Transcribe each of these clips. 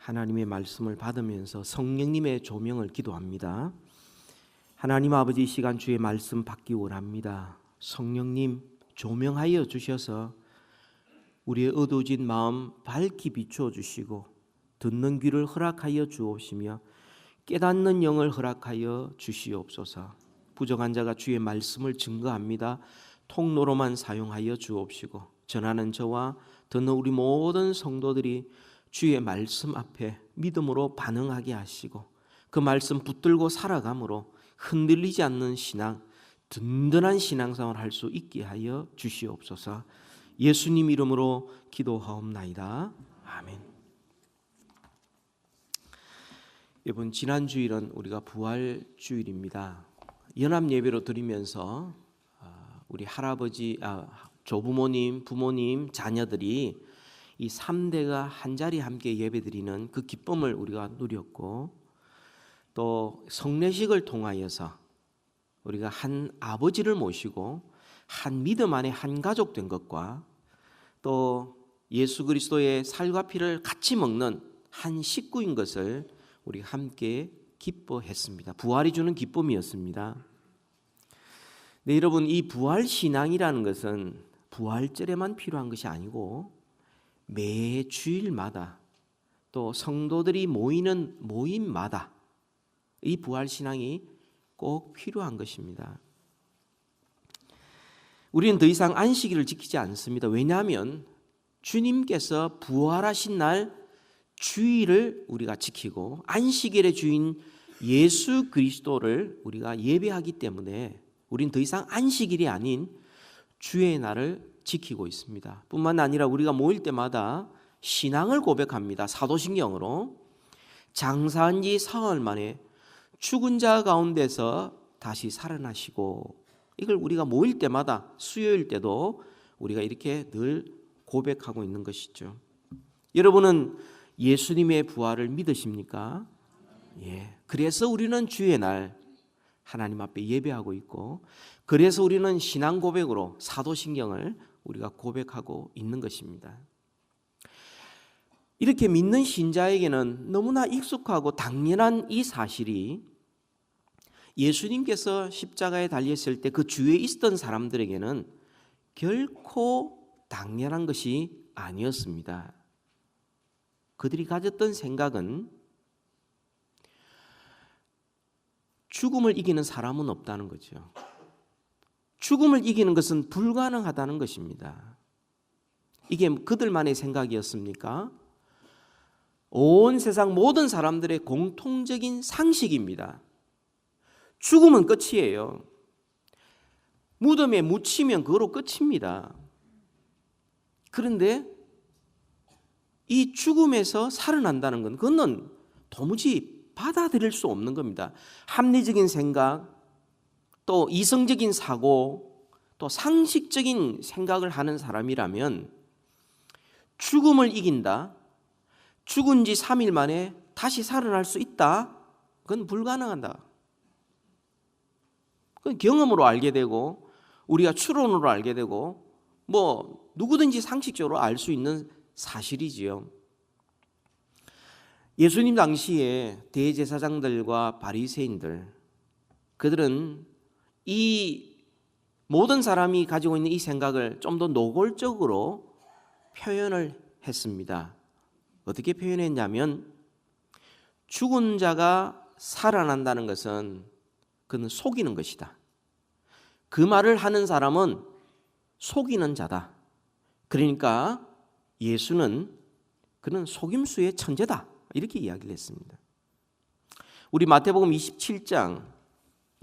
하나님의 말씀을 받으면서 성령님의 조명을 기도합니다. 하나님 아버지, 이 시간 주의 말씀 받기 원합니다. 성령님 조명하여 주셔서 우리의 어두워진 마음 밝히 비추어 주시고 듣는 귀를 허락하여 주옵시며 깨닫는 영을 허락하여 주시옵소서. 부정한 자가 주의 말씀을 증거합니다. 통로로만 사용하여 주옵시고 전하는 저와 듣는 우리 모든 성도들이 주의 말씀 앞에 믿음으로 반응하게 하시고 그 말씀 붙들고 살아감으로 흔들리지 않는 신앙, 든든한 신앙생활을 할 수 있게 하여 주시옵소서. 예수님 이름으로 기도하옵나이다. 아멘. 이번 지난 주일은 우리가 부활 주일입니다. 연합 예배로 드리면서 우리 할아버지, 조부모님, 부모님, 자녀들이 이 3대가 한자리 함께 예배드리는 그 기쁨을 우리가 누렸고, 또 성례식을 통하여서 우리가 한 아버지를 모시고 한 믿음 안에 한 가족 된 것과 또 예수 그리스도의 살과 피를 같이 먹는 한 식구인 것을 우리가 함께 기뻐했습니다. 부활이 주는 기쁨이었습니다. 네, 여러분, 이 부활 신앙이라는 것은 부활절에만 필요한 것이 아니고 매 주일마다 또 성도들이 모이는 모임마다 이 부활 신앙이 꼭 필요한 것입니다. 우리는 더 이상 안식일을 지키지 않습니다. 왜냐하면 주님께서 부활하신 날 주일을 우리가 지키고 안식일의 주인 예수 그리스도를 우리가 예배하기 때문에 우리는 더 이상 안식일이 아닌 주의 날을 지키고 있습니다. 뿐만 아니라 우리가 모일 때마다 신앙을 고백합니다. 사도신경으로 장사한 지 사흘 만에 죽은 자 가운데서 다시 살아나시고, 이걸 우리가 모일 때마다 수요일 때도 우리가 이렇게 늘 고백하고 있는 것이죠. 여러분은 예수님의 부활을 믿으십니까? 예. 그래서 우리는 주의 날 하나님 앞에 예배하고 있고, 그래서 우리는 신앙 고백으로 사도신경을 우리가 고백하고 있는 것입니다. 이렇게 믿는 신자에게는 너무나 익숙하고 당연한 이 사실이 예수님께서 십자가에 달렸을 때 그 주위에 있었던 사람들에게는 결코 당연한 것이 아니었습니다. 그들이 가졌던 생각은 죽음을 이기는 사람은 없다는 거죠. 죽음을 이기는 것은 불가능하다는 것입니다. 이게 그들만의 생각이었습니까? 온 세상 모든 사람들의 공통적인 상식입니다. 죽음은 끝이에요. 무덤에 묻히면 그거로 끝입니다. 그런데 이 죽음에서 살아난다는 건 그건 도무지 받아들일 수 없는 겁니다. 합리적인 생각, 또 이성적인 사고, 또 상식적인 생각을 하는 사람이라면 죽음을 이긴다, 죽은 지 3일 만에 다시 살아날 수 있다, 그건 불가능하다. 그건 경험으로 알게 되고 우리가 추론으로 알게 되고 뭐 누구든지 상식적으로 알 수 있는 사실이지요. 예수님 당시에 대제사장들과 바리새인들, 그들은 이 모든 사람이 가지고 있는 이 생각을 좀 더 노골적으로 표현을 했습니다. 어떻게 표현했냐면 죽은 자가 살아난다는 것은 그는 속이는 것이다. 그 말을 하는 사람은 속이는 자다. 그러니까 예수는 그는 속임수의 천재다. 이렇게 이야기를 했습니다. 우리 마태복음 27장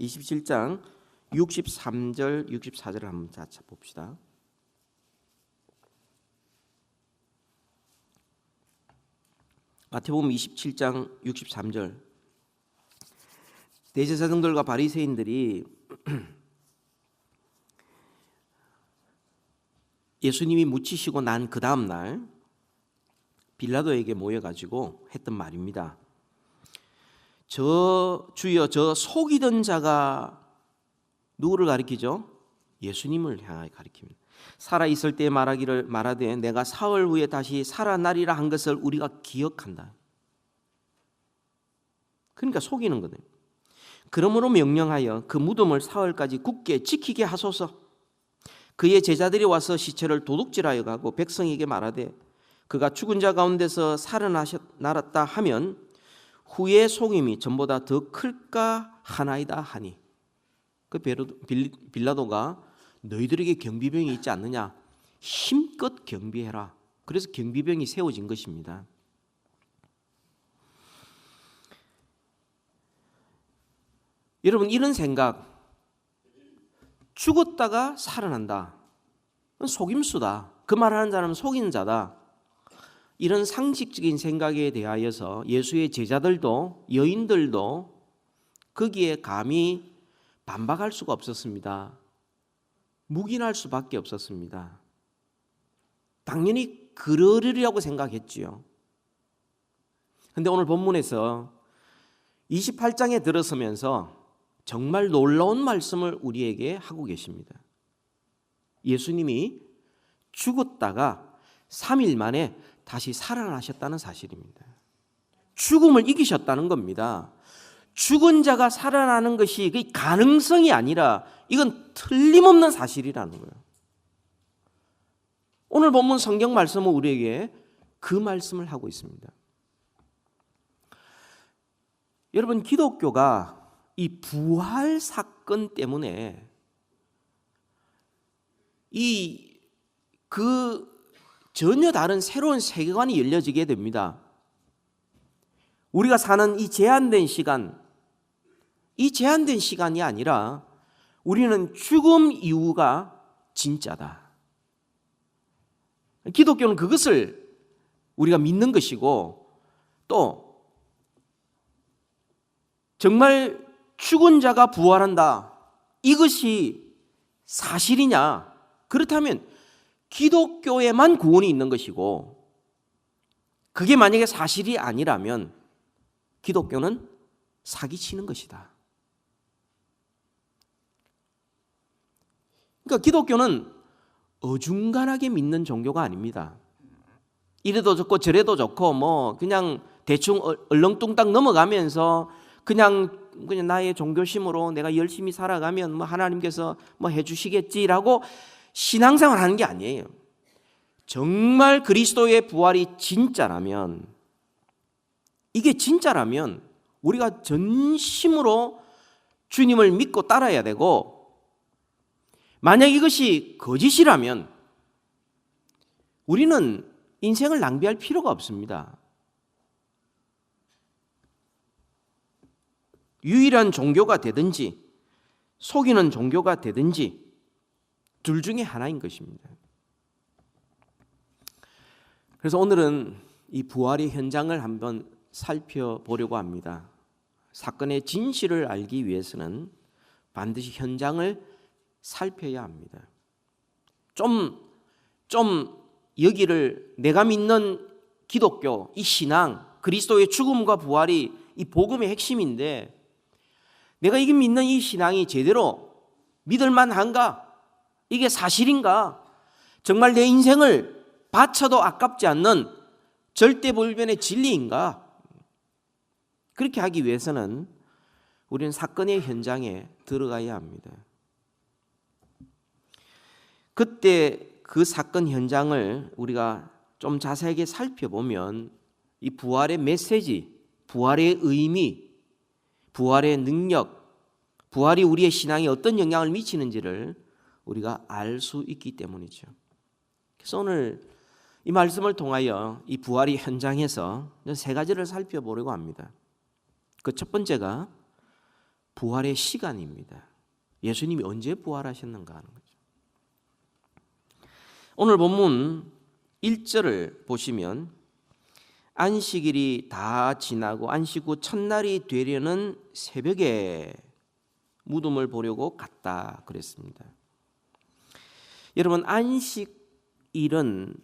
63절 64절을 한번 같이 봅시다. 마태복음 27장 63절. 대제사장들과 바리새인들이 예수님이 묻히시고 난 그 다음 날 빌라도에게 모여가지고 했던 말입니다. 주여, 저 속이던 자가 누구를 가리키죠? 예수님을 향하여 가리킵니다. 살아있을 때 말하되 내가 사흘 후에 다시 살아나리라 한 것을 우리가 기억한다. 그러니까 속이는 거예요. 그러므로 명령하여 그 무덤을 사흘까지 굳게 지키게 하소서. 그의 제자들이 와서 시체를 도둑질하여 가고 백성에게 말하되 그가 죽은 자 가운데서 살아났다 하면 후의 속임이 전보다 더 클까 하나이다 하니. 그 빌라도가 너희들에게 경비병이 있지 않느냐? 힘껏 경비해라. 그래서 경비병이 세워진 것입니다. 여러분, 이런 생각, 죽었다가 살아난다, 속임수다, 그 말하는 사람은 속이는 자다, 이런 상식적인 생각에 대하여서 예수의 제자들도 여인들도 거기에 감히 반박할 수가 없었습니다. 묵인할 수밖에 없었습니다. 당연히 그러려고 생각했지요. 그런데 오늘 본문에서 28장에 들어서면서 정말 놀라운 말씀을 우리에게 하고 계십니다. 예수님이 죽었다가 3일 만에 다시 살아나셨다는 사실입니다. 죽음을 이기셨다는 겁니다. 죽은 자가 살아나는 것이 그 가능성이 아니라 이건 틀림없는 사실이라는 거예요. 오늘 본문 성경 말씀은 우리에게 그 말씀을 하고 있습니다. 여러분, 기독교가 이 부활 사건 때문에 전혀 다른 새로운 세계관이 열려지게 됩니다. 우리가 사는 이 제한된 시간, 이 제한된 시간이 아니라 우리는 죽음 이후가 진짜다. 기독교는 그것을 우리가 믿는 것이고, 또 정말 죽은 자가 부활한다, 이것이 사실이냐? 그렇다면 기독교에만 구원이 있는 것이고, 그게 만약에 사실이 아니라면 기독교는 사기치는 것이다. 그러니까 기독교는 어중간하게 믿는 종교가 아닙니다. 이래도 좋고 저래도 좋고 그냥 대충 얼렁뚱땅 넘어가면서 그냥 나의 종교심으로 내가 열심히 살아가면 하나님께서 해주시겠지라고 신앙생활 하는 게 아니에요. 정말 그리스도의 부활이 진짜라면, 이게 진짜라면 우리가 전심으로 주님을 믿고 따라야 되고, 만약 이것이 거짓이라면 우리는 인생을 낭비할 필요가 없습니다. 유일한 종교가 되든지 속이는 종교가 되든지 둘 중에 하나인 것입니다. 그래서 오늘은 이 부활의 현장을 한번 살펴보려고 합니다. 사건의 진실을 알기 위해서는 반드시 현장을 살펴야 합니다. 좀 여기를 내가 믿는 기독교, 이 신앙, 그리스도의 죽음과 부활이 이 복음의 핵심인데, 내가 이게 믿는 이 신앙이 제대로 믿을 만한가? 이게 사실인가? 정말 내 인생을 바쳐도 아깝지 않는 절대불변의 진리인가? 그렇게 하기 위해서는 우리는 사건의 현장에 들어가야 합니다. 그때 그 사건 현장을 우리가 좀 자세하게 살펴보면 이 부활의 메시지, 부활의 의미, 부활의 능력, 부활이 우리의 신앙에 어떤 영향을 미치는지를 우리가 알 수 있기 때문이죠. 그래서 오늘 이 말씀을 통하여 이 부활의 현장에서 세 가지를 살펴보려고 합니다. 그 첫 번째가 부활의 시간입니다. 예수님이 언제 부활하셨는가 하는 거죠. 오늘 본문 1절을 보시면 안식일이 다 지나고 안식 후 첫날이 되려는 새벽에 무덤을 보려고 갔다 그랬습니다. 여러분, 안식일은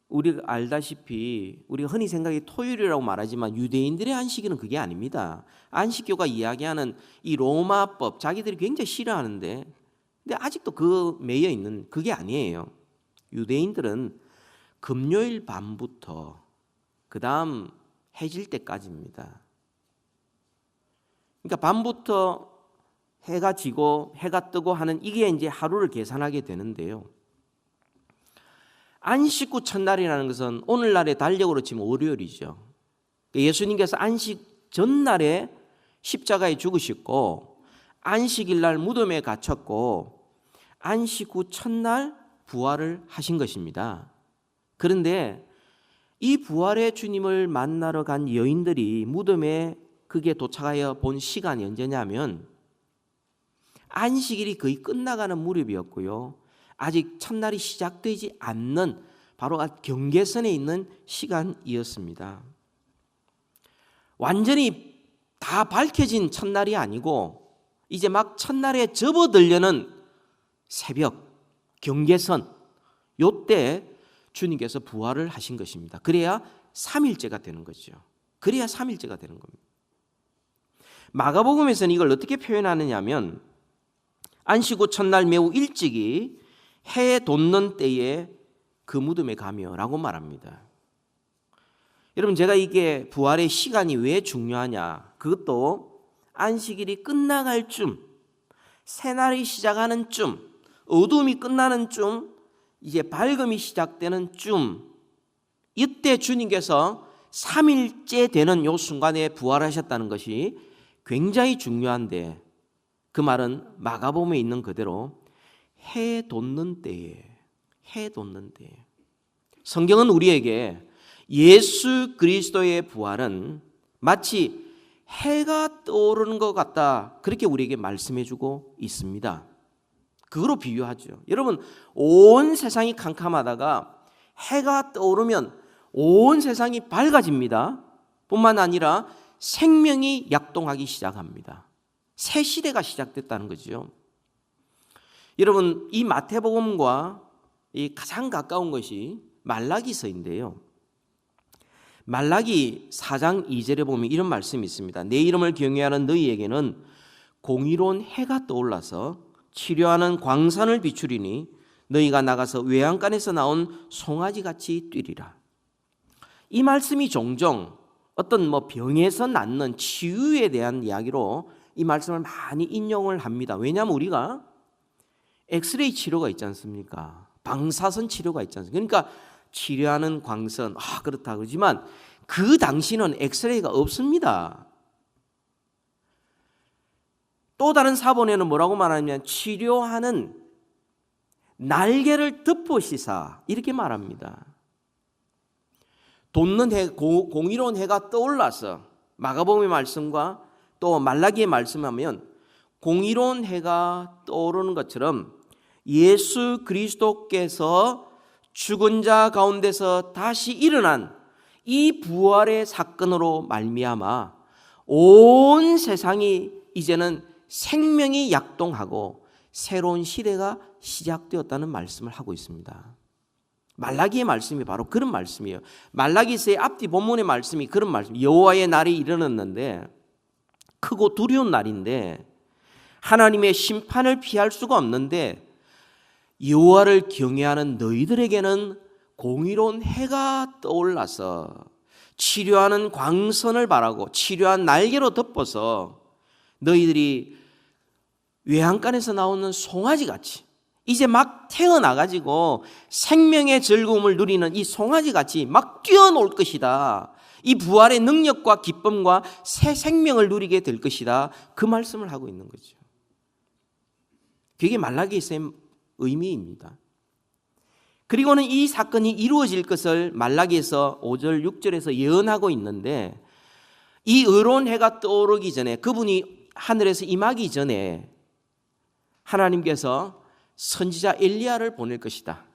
우리가 알다시피 우리가 흔히 생각이 토요일이라고 말하지만 유대인들의 안식일은 그게 아닙니다. 안식교가 이야기하는 이 로마법, 자기들이 굉장히 싫어하는데 근데 아직도 그 매여 있는 그게 아니에요. 유대인들은 금요일 밤부터 그 다음 해질 때까지입니다. 그러니까 밤부터 해가 지고 해가 뜨고 하는 이게 이제 하루를 계산하게 되는데요. 안식 후 첫날이라는 것은 오늘날의 달력으로 치면 월요일이죠. 예수님께서 안식 전날에 십자가에 죽으셨고 안식일 날 무덤에 갇혔고 안식 후 첫날 부활을 하신 것입니다. 그런데 이 부활의 주님을 만나러 간 여인들이 무덤에 그게 도착하여 본 시간이 언제냐면 안식일이 거의 끝나가는 무렵이었고요. 아직 첫날이 시작되지 않는 바로 경계선에 있는 시간이었습니다. 완전히 다 밝혀진 첫날이 아니고 이제 막 첫날에 접어들려는 새벽, 경계선, 요때 주님께서 부활을 하신 것입니다. 그래야 3일째가 되는 거죠. 그래야 3일째가 되는 겁니다. 마가복음에서는 이걸 어떻게 표현하느냐 하면 안식 후 첫날 매우 일찍이 해 돋는 때에 그 무덤에 가며라고 말합니다. 여러분, 제가 이게 부활의 시간이 왜 중요하냐, 그것도 안식일이 끝나갈 쯤, 새날이 시작하는 쯤, 어둠이 끝나는 쯤, 이제 밝음이 시작되는 쯤, 이때 주님께서 3일째 되는 요 순간에 부활하셨다는 것이 굉장히 중요한데, 그 말은 마가복음에 있는 그대로 해 돋는 때에, 해 돋는 때에. 성경은 우리에게 예수 그리스도의 부활은 마치 해가 떠오르는 것 같다, 그렇게 우리에게 말씀해 주고 있습니다. 그거로 비유하죠. 여러분, 온 세상이 캄캄하다가 해가 떠오르면 온 세상이 밝아집니다. 뿐만 아니라 생명이 약동하기 시작합니다. 새 시대가 시작됐다는 거죠. 여러분, 이 마태복음과 이 가장 가까운 것이 말라기서인데요. 말라기 4장 2절에 보면 이런 말씀이 있습니다. 내 이름을 경외하는 너희에게는 공의로운 해가 떠올라서 치료하는 광산을 비추리니 너희가 나가서 외양간에서 나온 송아지같이 뛰리라. 이 말씀이 종종 어떤 병에서 낫는 치유에 대한 이야기로 이 말씀을 많이 인용을 합니다. 왜냐하면 우리가 엑스레이 치료가 있지 않습니까? 방사선 치료가 있지 않습니까? 그러니까 치료하는 광선, 그렇다 그러지만 그 당시는 엑스레이가 없습니다. 또 다른 사본에는 뭐라고 말하냐면 치료하는 날개를 덮으시사 이렇게 말합니다. 돋는 해, 공의로운 해가 떠올라서 마가복음의 말씀과 또 말라기의 말씀하면 공의로운 해가 떠오르는 것처럼 예수 그리스도께서 죽은 자 가운데서 다시 일어난 이 부활의 사건으로 말미암아 온 세상이 이제는 생명이 약동하고 새로운 시대가 시작되었다는 말씀을 하고 있습니다. 말라기의 말씀이 바로 그런 말씀이에요. 말라기서의 앞뒤 본문의 말씀이 그런 말씀. 여호와의 날이 이르렀는데 크고 두려운 날인데 하나님의 심판을 피할 수가 없는데 여호와를 경외하는 너희들에게는 공의로운 해가 떠올라서 치료하는 광선을 바라고 치료한 날개로 덮어서 너희들이 외양간에서 나오는 송아지같이 이제 막 태어나가지고 생명의 즐거움을 누리는 이 송아지같이 막 뛰어놀 것이다. 이 부활의 능력과 기쁨과 새 생명을 누리게 될 것이다. 그 말씀을 하고 있는 거죠. 그게 말라기서의 의미입니다. 그리고는 이 사건이 이루어질 것을 말라기에서 5절 6절에서 예언하고 있는데 이 의로운 해가 떠오르기 전에 그분이 하늘에서 임하기 전에 하나님께서 선지자 엘리야를 보낼 것이다.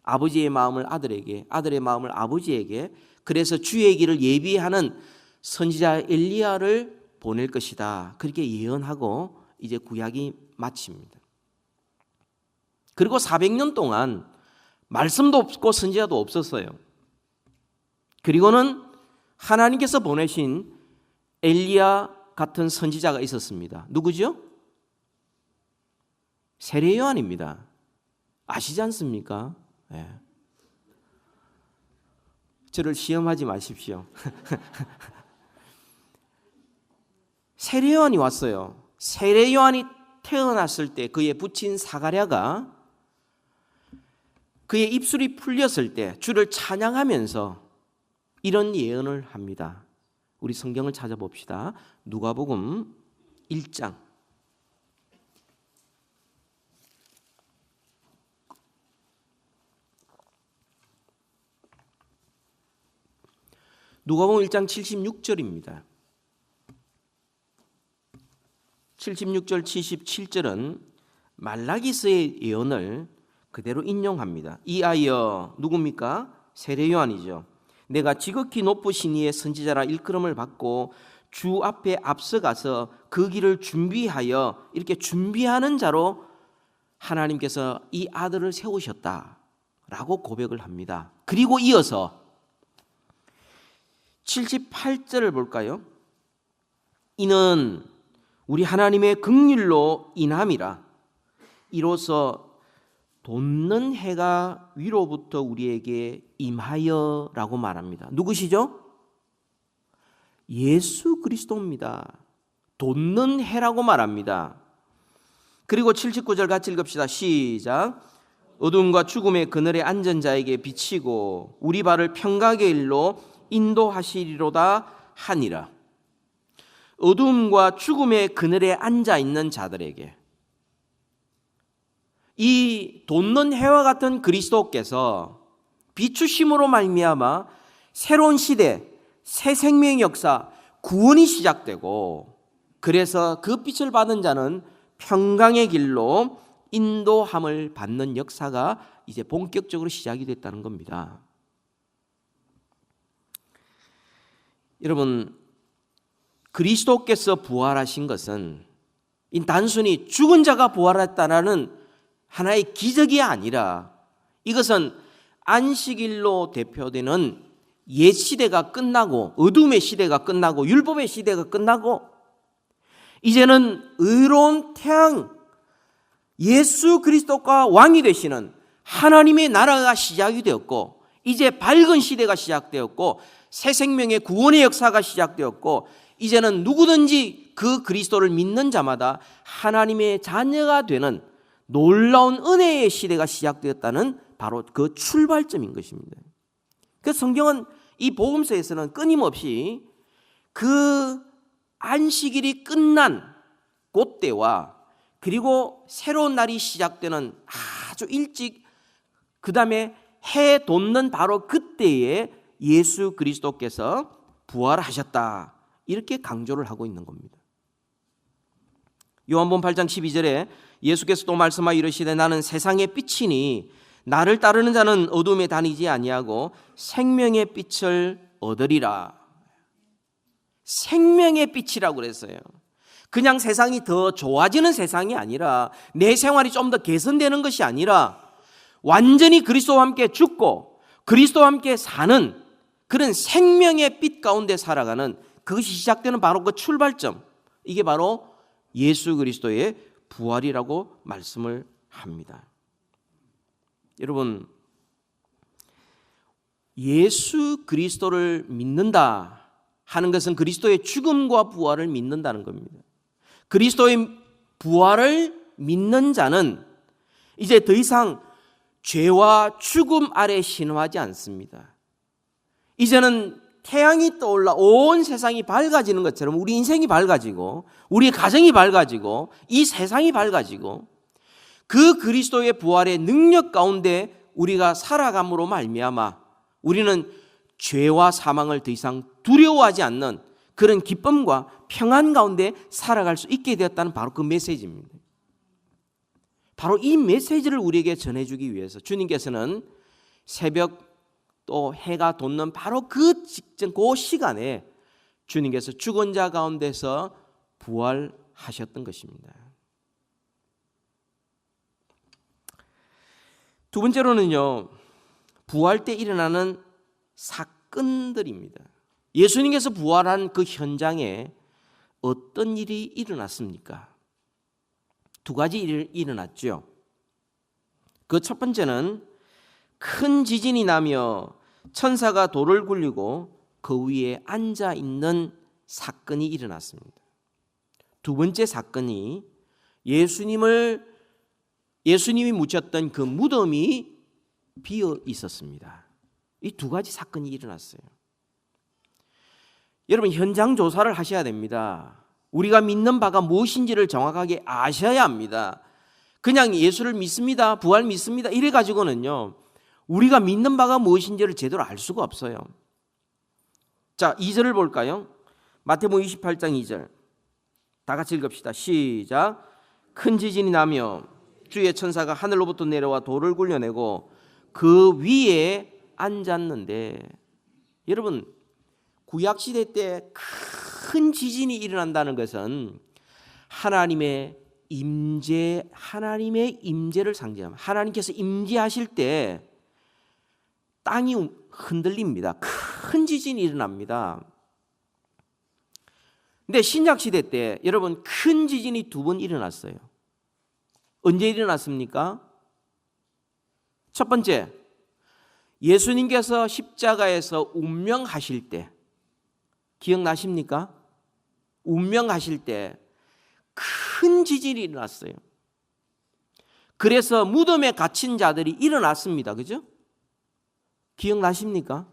아버지의 마음을 아들에게, 아들의 마음을 아버지에게, 그래서 주의 길을 예비하는 선지자 엘리야를 보낼 것이다. 그렇게 예언하고 이제 구약이 마칩니다. 그리고 400년 동안 말씀도 없고 선지자도 없었어요. 그리고는 하나님께서 보내신 엘리야 같은 선지자가 있었습니다. 누구죠? 세례 요한입니다. 아시지 않습니까? 네. 저를 시험하지 마십시오. 세례 요한이 왔어요. 세례 요한이 태어났을 때 그의 부친 사가랴가 그의 입술이 풀렸을 때 주를 찬양하면서 이런 예언을 합니다. 우리 성경을 찾아봅시다. 누가복음 1장. 누가복음 1장 76절입니다. 76절 77절은 말라기서의 예언을 그대로 인용합니다. 이하여 누굽니까? 세례 요한이죠. 내가 지극히 높으신 이의 선지자라 일컬음을 받고 주 앞에 앞서가서 그 길을 준비하여 이렇게 준비하는 자로 하나님께서 이 아들을 세우셨다라고 고백을 합니다. 그리고 이어서 78절을 볼까요? 이는 우리 하나님의 긍휼로 인함이라. 이로써 돋는 해가 위로부터 우리에게 임하여 라고 말합니다. 누구시죠? 예수 그리스도입니다. 돋는 해라고 말합니다. 그리고 79절 같이 읽읍시다. 시작. 어둠과 죽음의 그늘에 앉은 자에게 비치고 우리 발을 평강의 일로 인도하시리로다 하니라. 어둠과 죽음의 그늘에 앉아 있는 자들에게 이 돋는 해와 같은 그리스도께서 비추심으로 말미암아 새로운 시대, 새 생명의 역사, 구원이 시작되고 그래서 그 빛을 받은 자는 평강의 길로 인도함을 받는 역사가 이제 본격적으로 시작이 됐다는 겁니다. 여러분, 그리스도께서 부활하신 것은 단순히 죽은 자가 부활했다는 하나의 기적이 아니라 이것은 안식일로 대표되는 옛 시대가 끝나고 어둠의 시대가 끝나고 율법의 시대가 끝나고 이제는 의로운 태양 예수 그리스도가 왕이 되시는 하나님의 나라가 시작이 되었고 이제 밝은 시대가 시작되었고 새 생명의 구원의 역사가 시작되었고 이제는 누구든지 그 그리스도를 믿는 자마다 하나님의 자녀가 되는 놀라운 은혜의 시대가 시작되었다는 바로 그 출발점인 것입니다. 그래서 성경은 이 복음서에서는 끊임없이 그 안식일이 끝난 그때와 그리고 새로운 날이 시작되는 아주 일찍 그 다음에 해 돋는 바로 그때에 예수 그리스도께서 부활하셨다 이렇게 강조를 하고 있는 겁니다. 요한복음 8장 12절에 예수께서 또 말씀하여 이르시되 나는 세상의 빛이니 나를 따르는 자는 어둠에 다니지 아니하고 생명의 빛을 얻으리라. 생명의 빛이라고 그랬어요. 그냥 세상이 더 좋아지는 세상이 아니라 내 생활이 좀 더 개선되는 것이 아니라 완전히 그리스도와 함께 죽고 그리스도와 함께 사는 그런 생명의 빛 가운데 살아가는 그것이 시작되는 바로 그 출발점, 이게 바로 예수 그리스도의 부활이라고 말씀을 합니다. 여러분, 예수 그리스도를 믿는다 하는 것은 그리스도의 죽음과 부활을 믿는다는 겁니다. 그리스도의 부활을 믿는 자는 이제 더 이상 죄와 죽음 아래 신음하지 않습니다. 이제는 태양이 떠올라 온 세상이 밝아지는 것처럼 우리 인생이 밝아지고 우리의 가정이 밝아지고 이 세상이 밝아지고 그 그리스도의 부활의 능력 가운데 우리가 살아감으로 말미암아 우리는 죄와 사망을 더 이상 두려워하지 않는 그런 기쁨과 평안 가운데 살아갈 수 있게 되었다는 바로 그 메시지입니다. 바로 이 메시지를 우리에게 전해주기 위해서 주님께서는 새벽 또 해가 돋는 바로 그 직전 그 시간에 주님께서 죽은 자 가운데서 부활하셨던 것입니다. 두 번째로는요, 부활 때 일어나는 사건들입니다. 예수님께서 부활한 그 현장에 어떤 일이 일어났습니까? 두 가지 일이 일어났죠. 그 첫 번째는 큰 지진이 나며 천사가 돌을 굴리고 그 위에 앉아 있는 사건이 일어났습니다. 두 번째 사건이 예수님이 묻혔던 그 무덤이 비어 있었습니다. 이 두 가지 사건이 일어났어요. 여러분, 현장 조사를 하셔야 됩니다. 우리가 믿는 바가 무엇인지를 정확하게 아셔야 합니다. 그냥 예수를 믿습니다, 부활 믿습니다 이래 가지고는요, 우리가 믿는 바가 무엇인지를 제대로 알 수가 없어요. 자, 2절을 볼까요? 마태복음 28장 2절 다 같이 읽읍시다. 시작. 큰 지진이 나며 주의 천사가 하늘로부터 내려와 돌을 굴려내고 그 위에 앉았는데, 여러분, 구약시대 때 큰 지진이 일어난다는 것은 하나님의 임재를 상징합니다. 하나님께서 임재하실 때 땅이 흔들립니다. 큰 지진이 일어납니다. 근데 신약시대 때 여러분, 큰 지진이 두 번 일어났어요. 언제 일어났습니까? 첫 번째, 예수님께서 십자가에서 운명하실 때, 기억나십니까? 운명하실 때 큰 지진이 일어났어요. 그래서 무덤에 갇힌 자들이 일어났습니다. 그죠? 기억나십니까?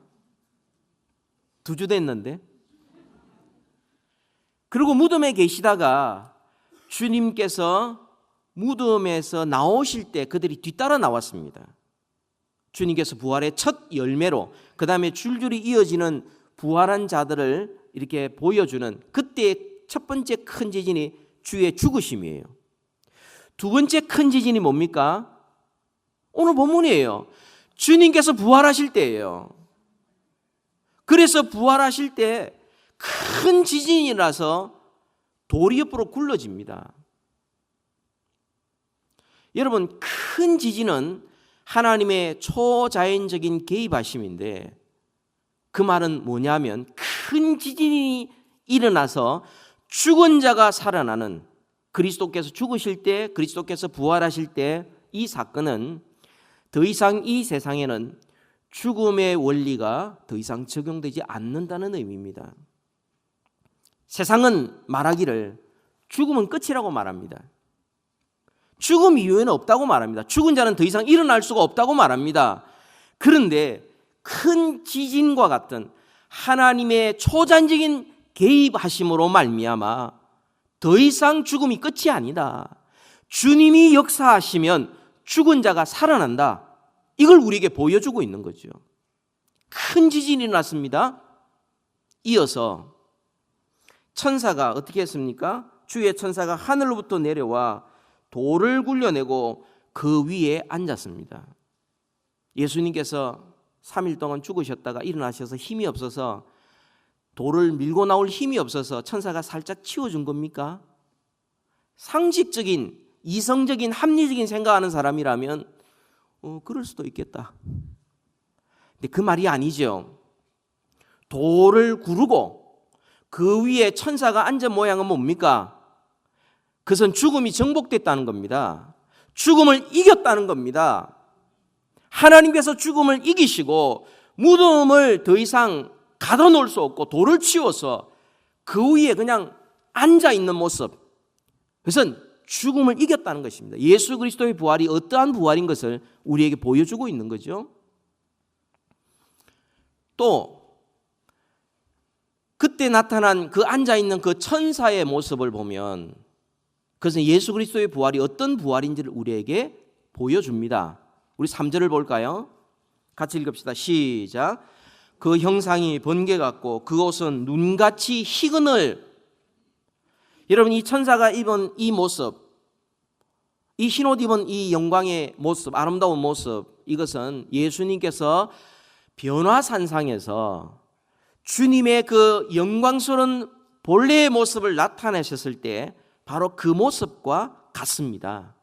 2주 됐는데. 그리고 무덤에 계시다가 주님께서 무덤에서 나오실 때 그들이 뒤따라 나왔습니다. 주님께서 부활의 첫 열매로, 그 다음에 줄줄이 이어지는 부활한 자들을 이렇게 보여주는, 그때 첫 번째 큰 지진이 주의 죽으심이에요. 두 번째 큰 지진이 뭡니까? 오늘 본문이에요. 주님께서 부활하실 때예요. 그래서 부활하실 때 큰 지진이 나서 돌이 옆으로 굴러집니다. 여러분, 큰 지진은 하나님의 초자연적인 개입하심인데, 그 말은 뭐냐면 큰 지진이 일어나서 죽은 자가 살아나는, 그리스도께서 죽으실 때, 그리스도께서 부활하실 때 이 사건은 더 이상 이 세상에는 죽음의 원리가 더 이상 적용되지 않는다는 의미입니다. 세상은 말하기를 죽음은 끝이라고 말합니다. 죽음 이후에는 없다고 말합니다. 죽은 자는 더 이상 일어날 수가 없다고 말합니다. 그런데 큰 지진과 같은 하나님의 초자연적인 개입하심으로 말미암아 더 이상 죽음이 끝이 아니다. 주님이 역사하시면 죽은 자가 살아난다. 이걸 우리에게 보여주고 있는 거죠. 큰 지진이 일어났습니다. 이어서 천사가 어떻게 했습니까? 주의 천사가 하늘로부터 내려와 돌을 굴려내고 그 위에 앉았습니다. 예수님께서 3일 동안 죽으셨다가 일어나셔서 힘이 없어서, 돌을 밀고 나올 힘이 없어서 천사가 살짝 치워준 겁니까? 상식적인, 이성적인, 합리적인 생각하는 사람이라면 그럴 수도 있겠다. 근데 그 말이 아니죠. 돌을 구르고 그 위에 천사가 앉은 모양은 뭡니까? 그것은 죽음이 정복됐다는 겁니다. 죽음을 이겼다는 겁니다. 하나님께서 죽음을 이기시고 무덤을 더 이상 가둬놓을 수 없고 돌을 치워서 그 위에 그냥 앉아있는 모습, 그것은 죽음을 이겼다는 것입니다. 예수 그리스도의 부활이 어떠한 부활인 것을 우리에게 보여주고 있는 거죠. 또 그때 나타난 그 앉아있는 그 천사의 모습을 보면 그것은 예수 그리스도의 부활이 어떤 부활인지를 우리에게 보여줍니다. 우리 3절을 볼까요? 같이 읽읍시다. 시작. 그 형상이 번개 같고 그 옷은 눈같이 희근을. 여러분, 이 천사가 입은 이 모습, 이 흰옷 입은 이 영광의 모습, 아름다운 모습, 이것은 예수님께서 변화산상에서 주님의 그 영광스러운 본래의 모습을 나타내셨을 때 바로 그 모습과 같습니다.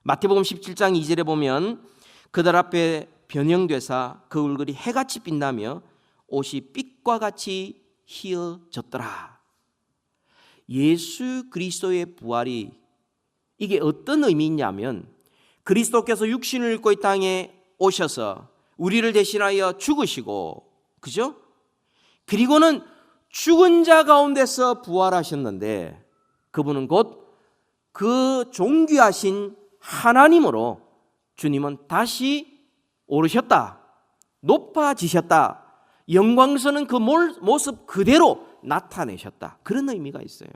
마태복음 17장 2절에 보면 그들 앞에 변형되사 그 얼굴이 해같이 빛나며 옷이 빛과 같이 희어졌더라. 예수 그리스도의 부활이 이게 어떤 의미냐면, 그리스도께서 육신을 입고 이 땅에 오셔서 우리를 대신하여 죽으시고, 그죠? 그리고는 죽은 자 가운데서 부활하셨는데, 그분은 곧 그 존귀하신 하나님으로 주님은 다시 오르셨다, 높아지셨다, 영광스러운 그 모습 그대로 나타내셨다. 그런 의미가 있어요.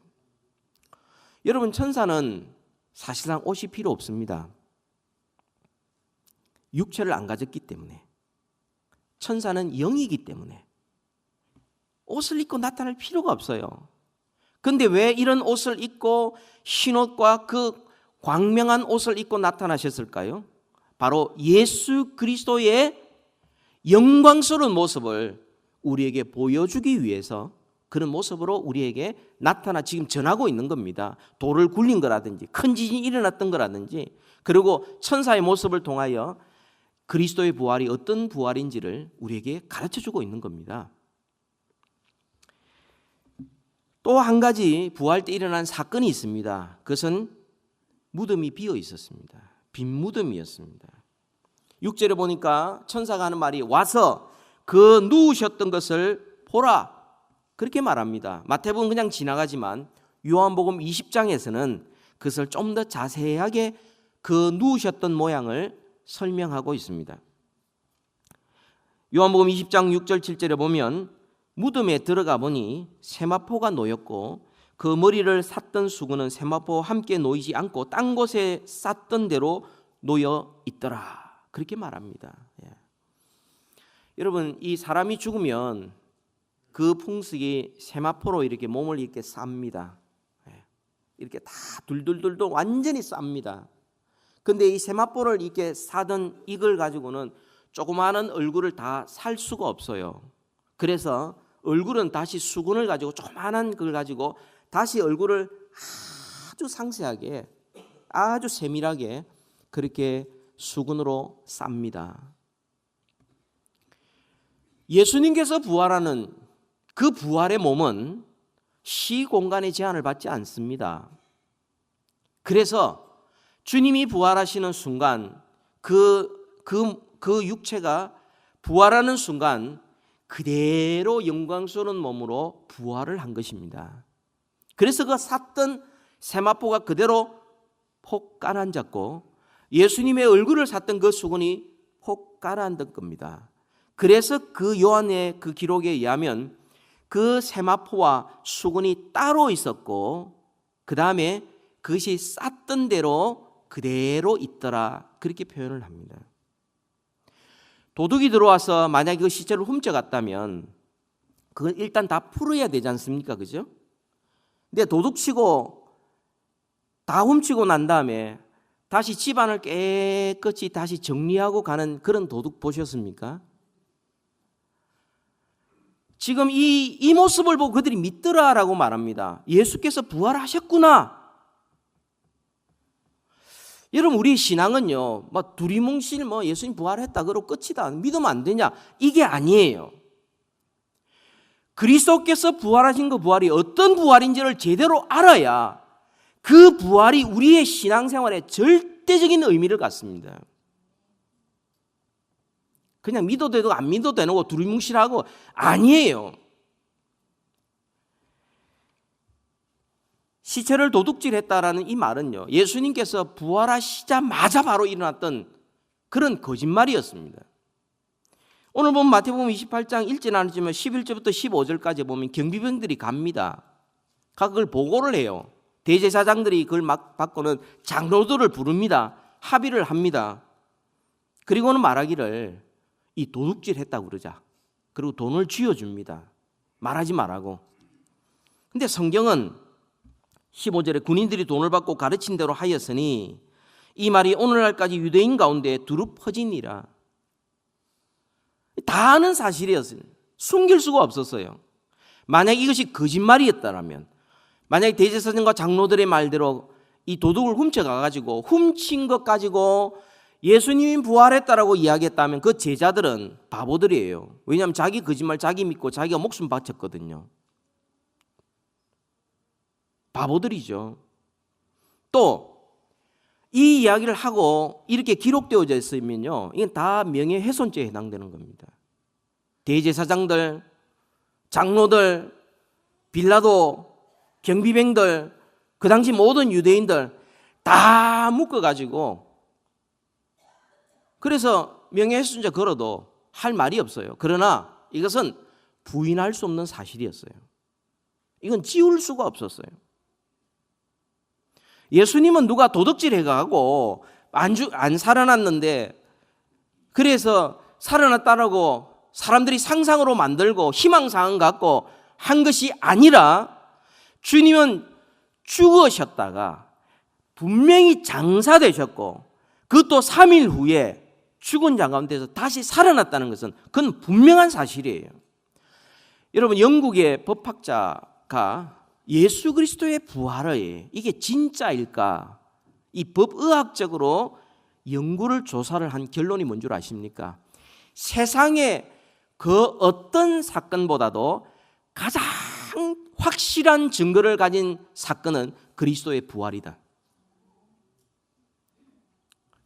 여러분, 천사는 사실상 옷이 필요 없습니다. 육체를 안 가졌기 때문에. 천사는 영이기 때문에 옷을 입고 나타날 필요가 없어요. 그런데 왜 이런 옷을 입고 흰 옷과 그 광명한 옷을 입고 나타나셨을까요? 바로 예수 그리스도의 영광스러운 모습을 우리에게 보여주기 위해서 그런 모습으로 우리에게 나타나 지금 전하고 있는 겁니다. 돌을 굴린 거라든지 큰 지진이 일어났던 거라든지, 그리고 천사의 모습을 통하여 그리스도의 부활이 어떤 부활인지를 우리에게 가르쳐주고 있는 겁니다. 또 한 가지 부활 때 일어난 사건이 있습니다. 그것은 무덤이 비어 있었습니다. 빈 무덤이었습니다. 6절에 보니까 천사가 하는 말이 와서 그 누우셨던 것을 보라, 그렇게 말합니다. 마태복음 그냥 지나가지만 요한복음 20장에서는 그것을 좀 더 자세하게 그 누우셨던 모양을 설명하고 있습니다. 요한복음 20장 6절 7절에 보면 무덤에 들어가 보니 세마포가 놓였고 그 머리를 쌌던 수건은 세마포와 함께 놓이지 않고 딴 곳에 쌌던 대로 놓여 있더라, 그렇게 말합니다. 예. 여러분, 이 사람이 죽으면 그 풍습이 세마포로 이렇게 몸을 이렇게 쌉니다. 예. 이렇게 다 둘둘둘둘 완전히 쌉니다. 근데 이 세마포를 이렇게 싸던 이걸 가지고는 조그마한 얼굴을 다 살 수가 없어요. 그래서 얼굴은 다시 수건을 가지고, 조그마한 걸 가지고 다시 얼굴을 아주 상세하게, 아주 세밀하게 그렇게 수건으로 쌉니다. 예수님께서 부활하는 그 부활의 몸은 시공간의 제한을 받지 않습니다. 그래서 주님이 부활하시는 순간 그 육체가 부활하는 순간 그대로 영광스러운 몸으로 부활을 한 것입니다. 그래서 그 샀던 세마포가 그대로 폭 가라앉았고 예수님의 얼굴을 샀던 그 수건이 폭 가라앉은 겁니다. 그래서 그 요한의 그 기록에 의하면 그 세마포와 수건이 따로 있었고 그 다음에 그것이 쌌던 대로 그대로 있더라, 그렇게 표현을 합니다. 도둑이 들어와서 만약에 그 시체를 훔쳐갔다면 그건 일단 다 풀어야 되지 않습니까? 그죠? 근데 도둑치고 다 훔치고 난 다음에 다시 집안을 깨끗이 다시 정리하고 가는 그런 도둑 보셨습니까? 지금 이 모습을 보고 그들이 믿더라라고 말합니다. 예수께서 부활하셨구나. 여러분, 우리 신앙은요, 두리뭉실 예수님 부활했다 그러고 끝이다, 믿으면 안 되냐, 이게 아니에요. 그리스도께서 부활하신 그 부활이 어떤 부활인지를 제대로 알아야 그 부활이 우리의 신앙생활에 절대적인 의미를 갖습니다. 그냥 믿어도 되고 안 믿어도 되는 거 두리뭉실하고 아니에요. 시체를 도둑질했다라는 이 말은요, 예수님께서 부활하시자마자 바로 일어났던 그런 거짓말이었습니다. 오늘 보면 마태복음 28장 1절 나누지만 11절부터 15절까지 보면 경비병들이 갑니다. 그걸 보고를 해요. 대제사장들이 그걸 막 받고는 장로들을 부릅니다. 합의를 합니다. 그리고는 말하기를 이 도둑질했다고 그러자. 그리고 돈을 쥐어줍니다. 말하지 말라고. 근데 성경은 15절에 군인들이 돈을 받고 가르친 대로 하였으니 이 말이 오늘날까지 유대인 가운데 두루 퍼지니라. 다 아는 사실이었어요. 숨길 수가 없었어요. 만약 이것이 거짓말이었다면, 만약 대제사장과 장로들의 말대로 이 도둑을 훔쳐가가지고 훔친 것 가지고 예수님이 부활했다라고 이야기했다면 그 제자들은 바보들이에요. 왜냐하면 자기 거짓말 자기 믿고 자기가 목숨 바쳤거든요. 바보들이죠. 또 이 이야기를 하고 이렇게 기록되어져 있으면요, 이건 다 명예훼손죄에 해당되는 겁니다. 대제사장들, 장로들, 빌라도, 경비병들 그 당시 모든 유대인들 다 묶어가지고, 그래서 명예훼손죄 걸어도 할 말이 없어요. 그러나 이것은 부인할 수 없는 사실이었어요. 이건 지울 수가 없었어요. 예수님은 누가 도둑질 해가고 안 살아났는데, 그래서 살아났다라고 사람들이 상상으로 만들고 희망사항 갖고 한 것이 아니라, 주님은 죽으셨다가 분명히 장사되셨고, 그것도 3일 후에 죽은 자 가운데서 다시 살아났다는 것은 그건 분명한 사실이에요. 여러분, 영국의 법학자가 예수 그리스도의 부활을 이게 진짜일까, 이 법의학적으로 연구를 조사를 한 결론이 뭔 줄 아십니까? 세상에 그 어떤 사건보다도 가장 확실한 증거를 가진 사건은 그리스도의 부활이다.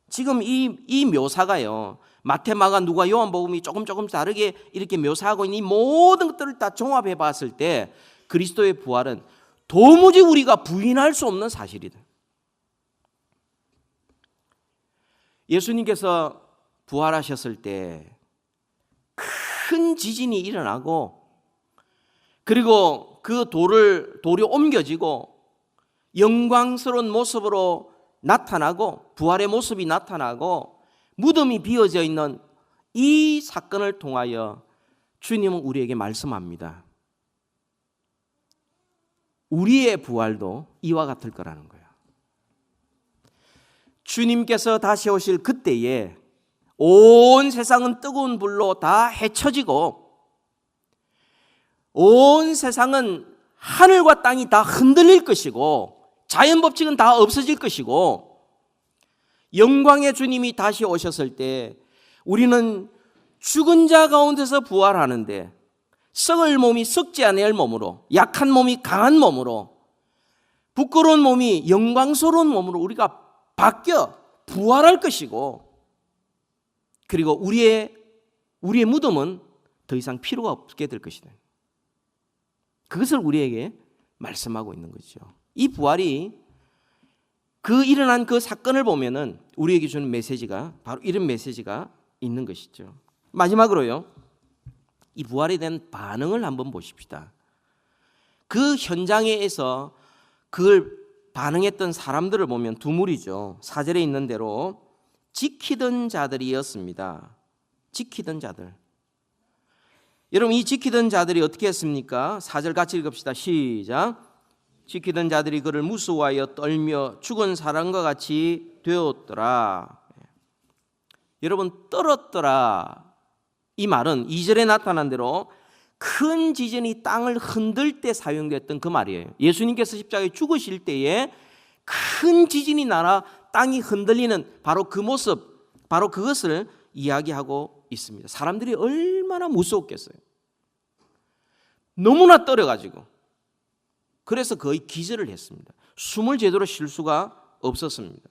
지금 이 묘사가요, 마태, 마가, 누가, 요한복음이 조금 다르게 이렇게 묘사하고 있는 이 모든 것들을 다 종합해 봤을 때 그리스도의 부활은 도무지 우리가 부인할 수 없는 사실이다. 예수님께서 부활하셨을 때 큰 지진이 일어나고, 그리고 그 돌이 옮겨지고 영광스러운 모습으로 나타나고, 부활의 모습이 나타나고 무덤이 비어져 있는 이 사건을 통하여 주님은 우리에게 말씀합니다. 우리의 부활도 이와 같을 거라는 거예요. 주님께서 다시 오실 그때에 온 세상은 뜨거운 불로 다 헤쳐지고, 온 세상은 하늘과 땅이 다 흔들릴 것이고, 자연 법칙은 다 없어질 것이고, 영광의 주님이 다시 오셨을 때 우리는 죽은 자 가운데서 부활하는데, 썩을 몸이 썩지 아니할 몸으로, 약한 몸이 강한 몸으로, 부끄러운 몸이 영광스러운 몸으로 우리가 바뀌어 부활할 것이고, 그리고 우리의 무덤은 더 이상 필요가 없게 될 것이다. 그것을 우리에게 말씀하고 있는 거죠. 이 부활이, 그 일어난 그 사건을 보면은 우리에게 주는 메시지가 바로 이런 메시지가 있는 것이죠. 마지막으로요, 이 부활에 대한 반응을 한번 보십시다. 그 현장에서 그걸 반응했던 사람들을 보면 두 무리죠. 4절에 있는 대로 지키던 자들이었습니다. 지키던 자들. 여러분, 이 지키던 자들이 어떻게 했습니까? 4절 같이 읽읍시다. 시작. 지키던 자들이 그를 무서워하여 떨며 죽은 사람과 같이 되었더라. 여러분, 떨었더라, 이 말은 2절에 나타난 대로 큰 지진이 땅을 흔들 때 사용됐던 그 말이에요. 예수님께서 십자가에 죽으실 때에 큰 지진이 나라 땅이 흔들리는 바로 그 모습, 바로 그것을 이야기하고 있습니다. 사람들이 얼마나 무서웠겠어요. 너무나 떨어가지고, 그래서 거의 기절을 했습니다. 숨을 제대로 쉴 수가 없었습니다.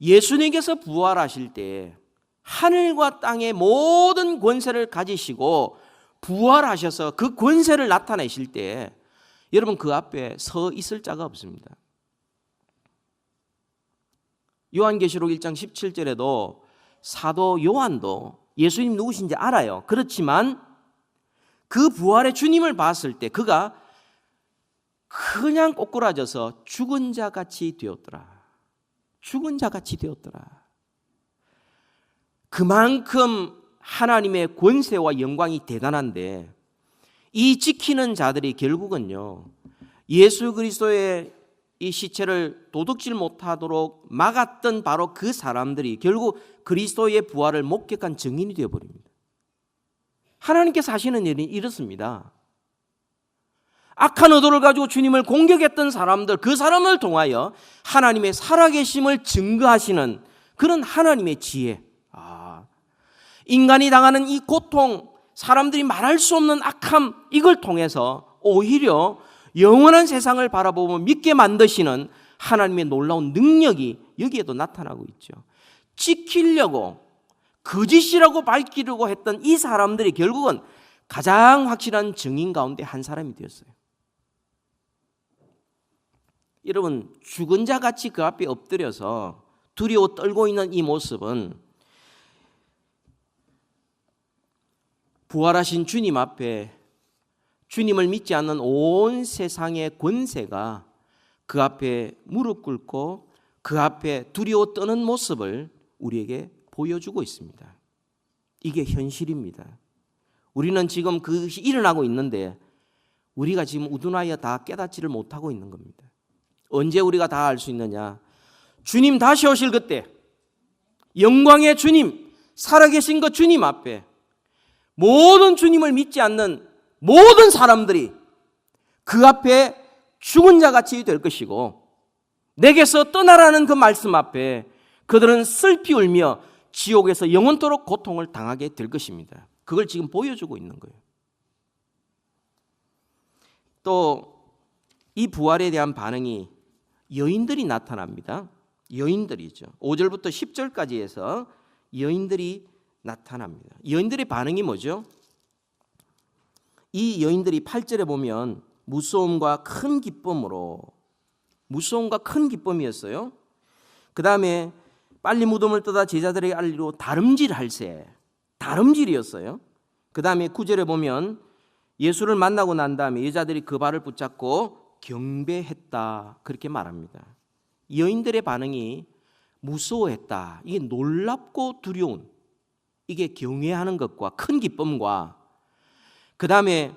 예수님께서 부활하실 때 하늘과 땅의 모든 권세를 가지시고 부활하셔서 그 권세를 나타내실 때 여러분, 그 앞에 서 있을 자가 없습니다. 요한계시록 1장 17절에도 사도 요한도 예수님 누구신지 알아요. 그렇지만 그 부활의 주님을 봤을 때 그가 그냥 꼬꾸라져서 죽은 자 같이 되었더라. 죽은 자 같이 되었더라. 그만큼 하나님의 권세와 영광이 대단한데, 이 지키는 자들이 결국은요, 예수 그리스도의 이 시체를 도둑질 못하도록 막았던 바로 그 사람들이 결국 그리스도의 부활을 목격한 증인이 되어버립니다. 하나님께서 하시는 일이 이렇습니다. 악한 의도를 가지고 주님을 공격했던 사람들, 그 사람을 통하여 하나님의 살아계심을 증거하시는 그런 하나님의 지혜. 인간이 당하는 이 고통, 사람들이 말할 수 없는 악함, 이걸 통해서 오히려 영원한 세상을 바라보며 믿게 만드시는 하나님의 놀라운 능력이 여기에도 나타나고 있죠. 지키려고, 거짓이라고 밝히려고 했던 이 사람들이 결국은 가장 확실한 증인 가운데 한 사람이 되었어요. 여러분, 죽은 자 같이 그 앞에 엎드려서 두려워 떨고 있는 이 모습은 부활하신 주님 앞에 주님을 믿지 않는 온 세상의 권세가 그 앞에 무릎 꿇고 그 앞에 두려워 떠는 모습을 우리에게 보여주고 있습니다. 이게 현실입니다. 우리는 지금 그것이 일어나고 있는데 우리가 지금 우둔하여 다 깨닫지를 못하고 있는 겁니다. 언제 우리가 다 알 수 있느냐? 주님 다시 오실 그때, 영광의 주님, 살아계신 그 주님 앞에 모든 주님을 믿지 않는 모든 사람들이 그 앞에 죽은 자같이 될 것이고, 내게서 떠나라는 그 말씀 앞에 그들은 슬피 울며 지옥에서 영원토록 고통을 당하게 될 것입니다. 그걸 지금 보여주고 있는 거예요. 또 이 부활에 대한 반응이 여인들이 나타납니다. 여인들이죠. 5절부터 10절까지 해서 여인들이 나타납니다. 여인들의 반응이 뭐죠? 이 여인들이 8절에 보면 무서움과 큰 기쁨이었어요. 그 다음에 빨리 무덤을 떠다 제자들에게 알리고 다름질이었어요. 그 다음에 9절에 보면 예수를 만나고 난 다음에 여자들이 그 발을 붙잡고 경배했다, 그렇게 말합니다. 여인들의 반응이 무서워했다, 이게 놀랍고 두려운, 이게 경외하는 것과 큰 기쁨과, 그 다음에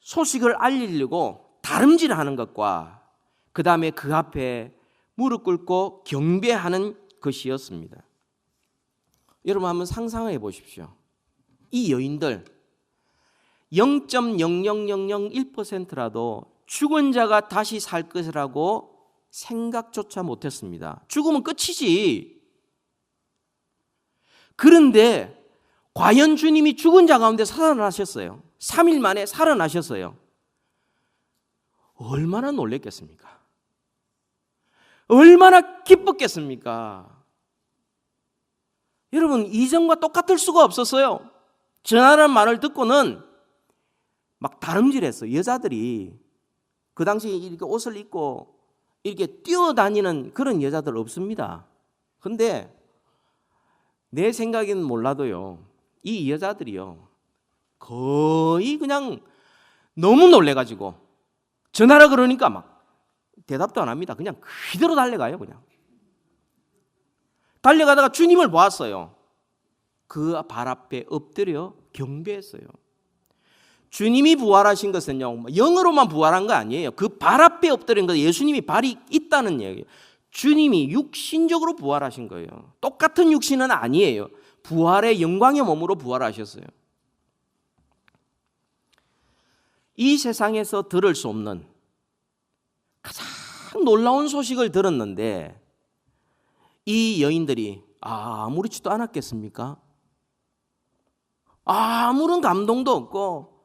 소식을 알리려고 다름질하는 것과, 그 다음에 그 앞에 무릎 꿇고 경배하는 것이었습니다. 여러분 한번 상상해 보십시오. 이 여인들 0.00001%라도 죽은 자가 다시 살 것이라고 생각조차 못했습니다. 죽으면 끝이지. 그런데 과연 주님이 죽은 자 가운데 살아나셨어요. 3일 만에 살아나셨어요. 얼마나 놀랬겠습니까? 얼마나 기뻤겠습니까? 여러분, 이전과 똑같을 수가 없었어요. 전하라는 말을 듣고는 막 다름질했어요. 여자들이 그 당시에 이렇게 옷을 입고 이렇게 뛰어다니는 그런 여자들 없습니다. 근데 내 생각에는 몰라도요, 이 여자들이요 거의 그냥 너무 놀래가지고 전하라 그러니까 막 대답도 안 합니다. 그냥 그대로 달려가요. 그냥 달려가다가 주님을 보았어요. 그 발 앞에 엎드려 경배했어요. 주님이 부활하신 것은요, 영으로만 부활한 거 아니에요. 그 발 앞에 엎드린 거, 예수님이 발이 있다는 얘기예요. 주님이 육신적으로 부활하신 거예요. 똑같은 육신은 아니에요. 부활의 영광의 몸으로 부활하셨어요. 이 세상에서 들을 수 없는 가장 놀라운 소식을 들었는데 이 여인들이 아무렇지도 않았겠습니까? 아무런 감동도 없고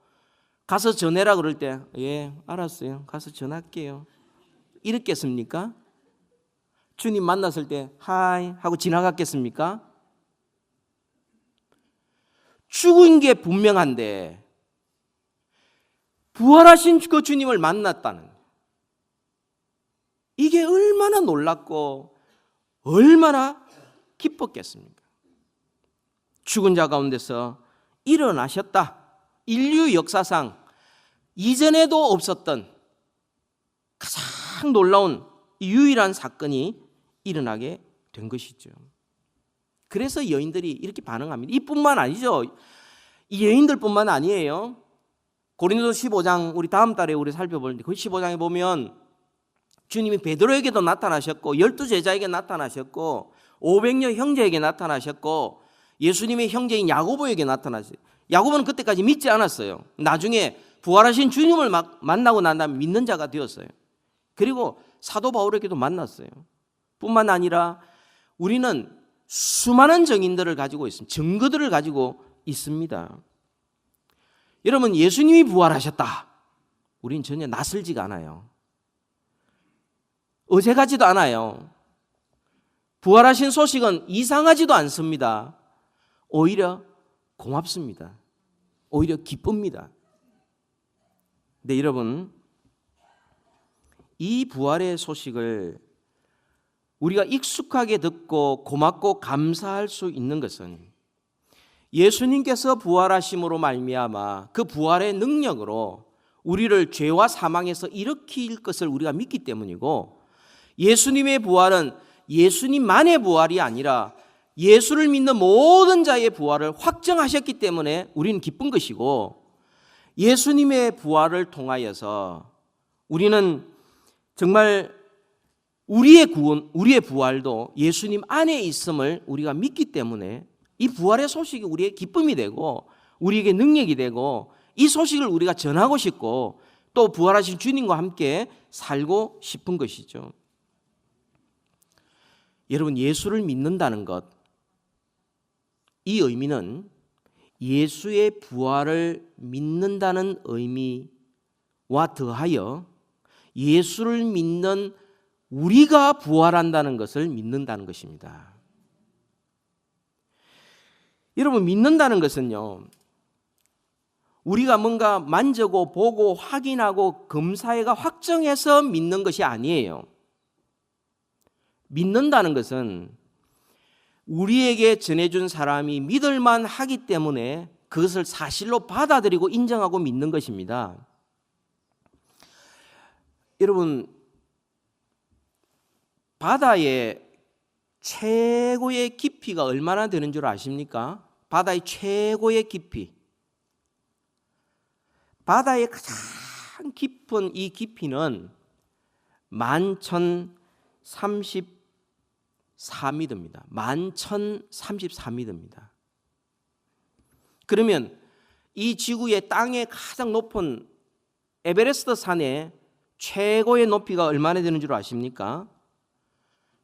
가서 전해라 그럴 때 예, 알았어요. 가서 전할게요. 이랬겠습니까? 주님 만났을 때 하이 하고 지나갔겠습니까? 죽은 게 분명한데 부활하신 그 주님을 만났다는, 이게 얼마나 놀랍고 얼마나 기뻤겠습니까? 죽은 자 가운데서 일어나셨다. 인류 역사상 이전에도 없었던 가장 놀라운 유일한 사건이 일어나게 된 것이죠. 그래서 여인들이 이렇게 반응합니다. 이뿐만 아니죠. 이 여인들뿐만 아니에요. 고린도서 15장 우리 다음 달에 우리 살펴보는데 그 15장에 보면 주님이 베드로에게도 나타나셨고 12제자에게 나타나셨고 500여 형제에게 나타나셨고 예수님의 형제인 야고보에게 나타나셨어요. 야고보는 그때까지 믿지 않았어요. 나중에 부활하신 주님을 만나고 난 다음에 믿는 자가 되었어요. 그리고 사도 바울에게도 만났어요. 뿐만 아니라 우리는 수많은 증인들을 가지고 있습니다. 증거들을 가지고 있습니다. 여러분, 예수님이 부활하셨다. 우린 전혀 낯설지가 않아요. 어색하지도 않아요. 부활하신 소식은 이상하지도 않습니다. 오히려 고맙습니다. 오히려 기쁩니다. 네, 여러분, 이 부활의 소식을 우리가 익숙하게 듣고 고맙고 감사할 수 있는 것은 예수님께서 부활하심으로 말미암아 그 부활의 능력으로 우리를 죄와 사망에서 일으킬 것을 우리가 믿기 때문이고, 예수님의 부활은 예수님만의 부활이 아니라 예수를 믿는 모든 자의 부활을 확정하셨기 때문에 우리는 기쁜 것이고, 예수님의 부활을 통하여서 우리는 정말 우리의 구원, 우리의 부활도 예수님 안에 있음을 우리가 믿기 때문에 이 부활의 소식이 우리의 기쁨이 되고 우리에게 능력이 되고, 이 소식을 우리가 전하고 싶고 또 부활하신 주님과 함께 살고 싶은 것이죠. 여러분, 예수를 믿는다는 것, 이 의미는 예수의 부활을 믿는다는 의미와 더하여 예수를 믿는 우리가 부활한다는 것을 믿는다는 것입니다. 여러분, 믿는다는 것은요, 우리가 뭔가 만지고 보고 확인하고 검사해가 확정해서 믿는 것이 아니에요. 믿는다는 것은 우리에게 전해준 사람이 믿을만 하기 때문에 그것을 사실로 받아들이고 인정하고 믿는 것입니다. 여러분, 바다의 최고의 깊이가 얼마나 되는 줄 아십니까? 바다의 최고의 깊이. 바다의 가장 깊은 이 깊이는 11,034m입니다. 11,034m입니다. 그러면 이 지구의 땅의 가장 높은 에베레스트 산의 최고의 높이가 얼마나 되는 줄 아십니까?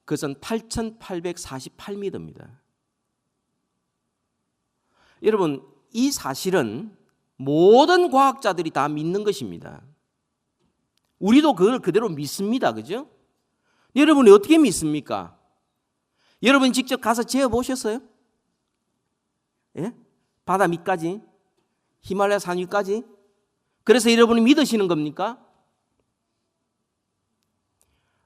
그것은 8,848m입니다. 여러분, 이 사실은 모든 과학자들이 다 믿는 것입니다. 우리도 그걸 그대로 믿습니다. 그죠? 여러분이 어떻게 믿습니까? 여러분 직접 가서 재어보셨어요? 예? 바다 밑까지? 히말라야 산 위까지? 그래서 여러분이 믿으시는 겁니까?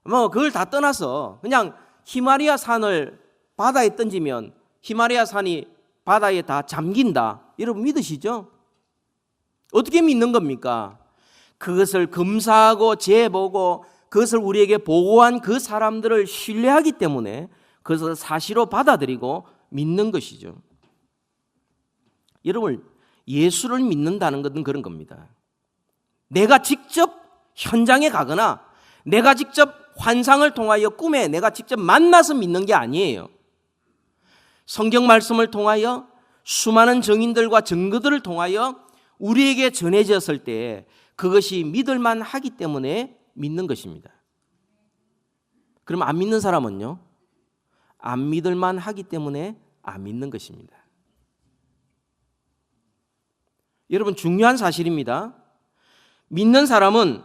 뭐 그걸 다 떠나서 그냥 히말라야 산을 바다에 던지면 히말라야 산이 바다에 다 잠긴다, 여러분 믿으시죠? 어떻게 믿는 겁니까? 그것을 검사하고 재보고 그것을 우리에게 보고한 그 사람들을 신뢰하기 때문에 그것을 사실로 받아들이고 믿는 것이죠. 여러분, 예수를 믿는다는 것은 그런 겁니다. 내가 직접 현장에 가거나 내가 직접 환상을 통하여 꿈에 내가 직접 만나서 믿는 게 아니에요. 성경 말씀을 통하여 수많은 증인들과 증거들을 통하여 우리에게 전해졌을 때 그것이 믿을만 하기 때문에 믿는 것입니다. 그럼 안 믿는 사람은요? 안 믿을만 하기 때문에 안 믿는 것입니다. 여러분, 중요한 사실입니다. 믿는 사람은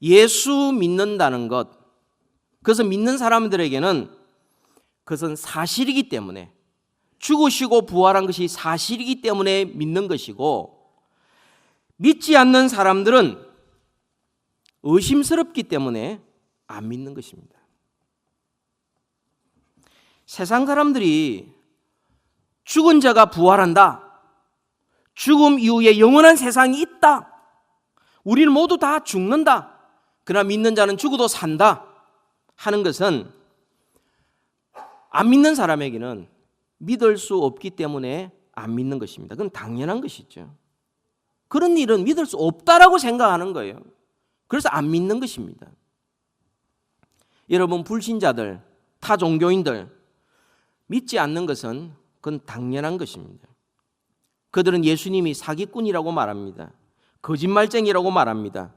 예수 믿는다는 것, 그것은 믿는 사람들에게는 그것은 사실이기 때문에, 죽으시고 부활한 것이 사실이기 때문에 믿는 것이고, 믿지 않는 사람들은 의심스럽기 때문에 안 믿는 것입니다. 세상 사람들이 죽은 자가 부활한다, 죽음 이후에 영원한 세상이 있다, 우리는 모두 다 죽는다, 그러나 믿는 자는 죽어도 산다 하는 것은 안 믿는 사람에게는 믿을 수 없기 때문에 안 믿는 것입니다. 그건 당연한 것이죠. 그런 일은 믿을 수 없다라고 생각하는 거예요. 그래서 안 믿는 것입니다. 여러분, 불신자들, 타 종교인들 믿지 않는 것은 그건 당연한 것입니다. 그들은 예수님이 사기꾼이라고 말합니다. 거짓말쟁이라고 말합니다.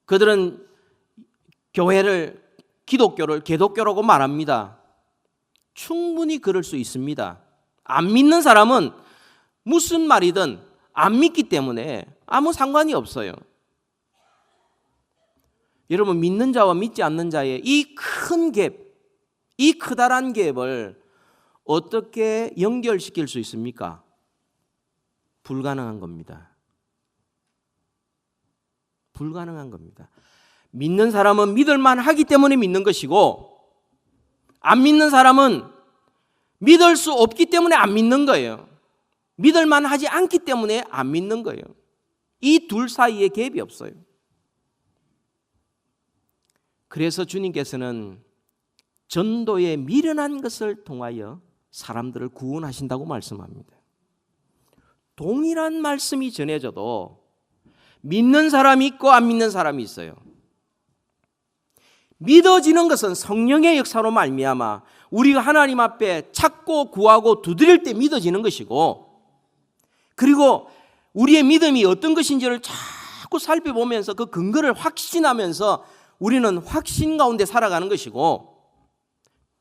그들은 교회를, 기독교를 개독교라고 말합니다. 충분히 그럴 수 있습니다. 안 믿는 사람은 무슨 말이든 안 믿기 때문에 아무 상관이 없어요. 여러분, 믿는 자와 믿지 않는 자의 이 큰 갭, 이 크다란 갭을 어떻게 연결시킬 수 있습니까? 불가능한 겁니다. 불가능한 겁니다. 믿는 사람은 믿을만 하기 때문에 믿는 것이고, 안 믿는 사람은 믿을 수 없기 때문에 안 믿는 거예요. 믿을만 하지 않기 때문에 안 믿는 거예요. 이 둘 사이에 갭이 없어요. 그래서 주님께서는 전도에 미련한 것을 통하여 사람들을 구원하신다고 말씀합니다. 동일한 말씀이 전해져도 믿는 사람이 있고 안 믿는 사람이 있어요. 믿어지는 것은 성령의 역사로 말미암아 우리가 하나님 앞에 찾고 구하고 두드릴 때 믿어지는 것이고, 그리고 우리의 믿음이 어떤 것인지를 자꾸 살펴보면서 그 근거를 확신하면서 우리는 확신 가운데 살아가는 것이고,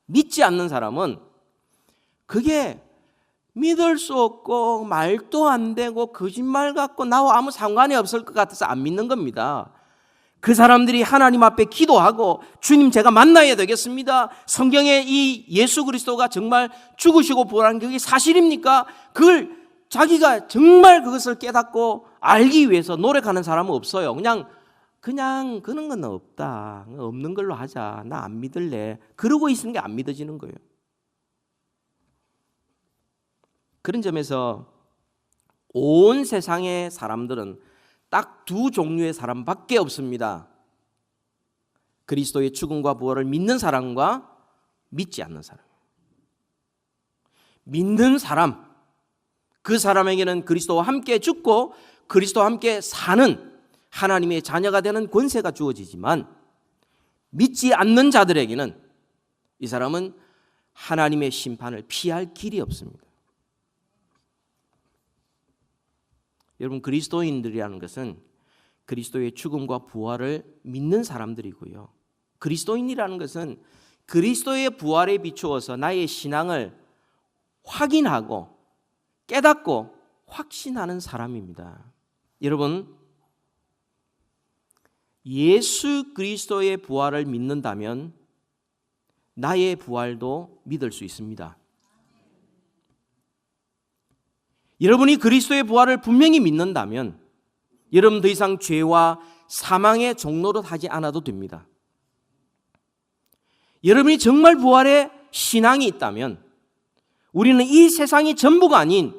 믿지 않는 사람은 그게 믿을 수 없고 말도 안 되고 거짓말 같고 나와 아무 상관이 없을 것 같아서 안 믿는 겁니다. 그 사람들이 하나님 앞에 기도하고 주님 제가 만나야 되겠습니다. 성경에 이 예수 그리스도가 정말 죽으시고 부활한 그게 사실입니까? 그걸 자기가 정말 그것을 깨닫고 알기 위해서 노력하는 사람은 없어요. 그냥 그런 건 없다. 없는 걸로 하자. 나 안 믿을래. 그러고 있는 게 안 믿어지는 거예요. 그런 점에서 온 세상의 사람들은 딱 두 종류의 사람밖에 없습니다. 그리스도의 죽음과 부활을 믿는 사람과 믿지 않는 사람. 믿는 사람, 그 사람에게는 그리스도와 함께 죽고 그리스도와 함께 사는 하나님의 자녀가 되는 권세가 주어지지만, 믿지 않는 자들에게는 이 사람은 하나님의 심판을 피할 길이 없습니다. 여러분, 그리스도인들이라는 것은 그리스도의 죽음과 부활을 믿는 사람들이고요. 그리스도인이라는 것은 그리스도의 부활에 비추어서 나의 신앙을 확인하고 깨닫고 확신하는 사람입니다. 여러분, 예수 그리스도의 부활을 믿는다면 나의 부활도 믿을 수 있습니다. 여러분이 그리스도의 부활을 분명히 믿는다면 여러분 더 이상 죄와 사망의 종로로 하지 않아도 됩니다. 여러분이 정말 부활의 신앙이 있다면 우리는 이 세상이 전부가 아닌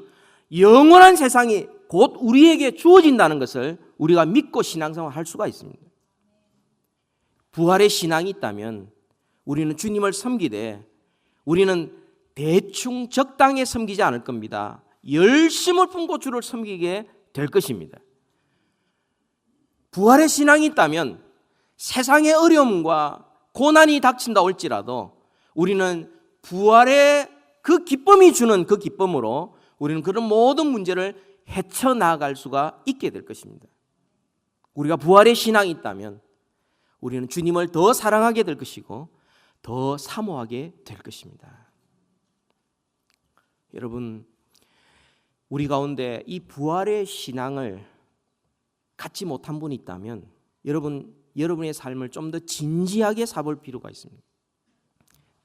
영원한 세상이 곧 우리에게 주어진다는 것을 우리가 믿고 신앙생활을 할 수가 있습니다. 부활의 신앙이 있다면 우리는 주님을 섬기되 우리는 대충 적당히 섬기지 않을 겁니다. 열심을 품고 주를 섬기게 될 것입니다. 부활의 신앙이 있다면 세상의 어려움과 고난이 닥친다 할지라도 우리는 부활의 그 기쁨이 주는 그 기쁨으로 우리는 그런 모든 문제를 헤쳐나갈 수가 있게 될 것입니다. 우리가 부활의 신앙이 있다면 우리는 주님을 더 사랑하게 될 것이고 더 사모하게 될 것입니다. 여러분, 우리 가운데 이 부활의 신앙을 갖지 못한 분이 있다면 여러분의 삶을 좀 더 진지하게 살볼 필요가 있습니다.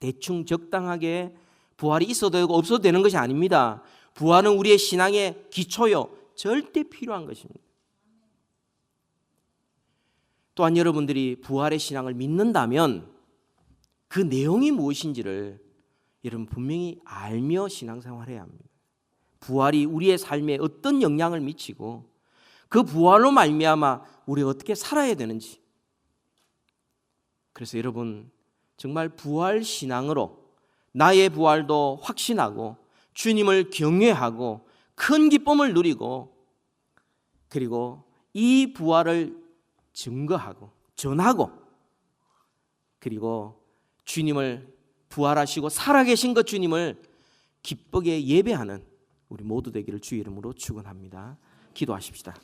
대충 적당하게 부활이 있어도 되고 없어도 되는 것이 아닙니다. 부활은 우리의 신앙의 기초요, 절대 필요한 것입니다. 또한 여러분들이 부활의 신앙을 믿는다면 그 내용이 무엇인지를 여러분 분명히 알며 신앙생활을 해야 합니다. 부활이 우리의 삶에 어떤 영향을 미치고 그 부활로 말미암아 우리가 어떻게 살아야 되는지. 그래서 여러분 정말 부활 신앙으로 나의 부활도 확신하고 주님을 경외하고 큰 기쁨을 누리고 그리고 이 부활을 증거하고 전하고 그리고 주님을 부활하시고 살아계신 것 주님을 기쁘게 예배하는 우리 모두 되기를 주의 이름으로 축원합니다. 기도하십시다.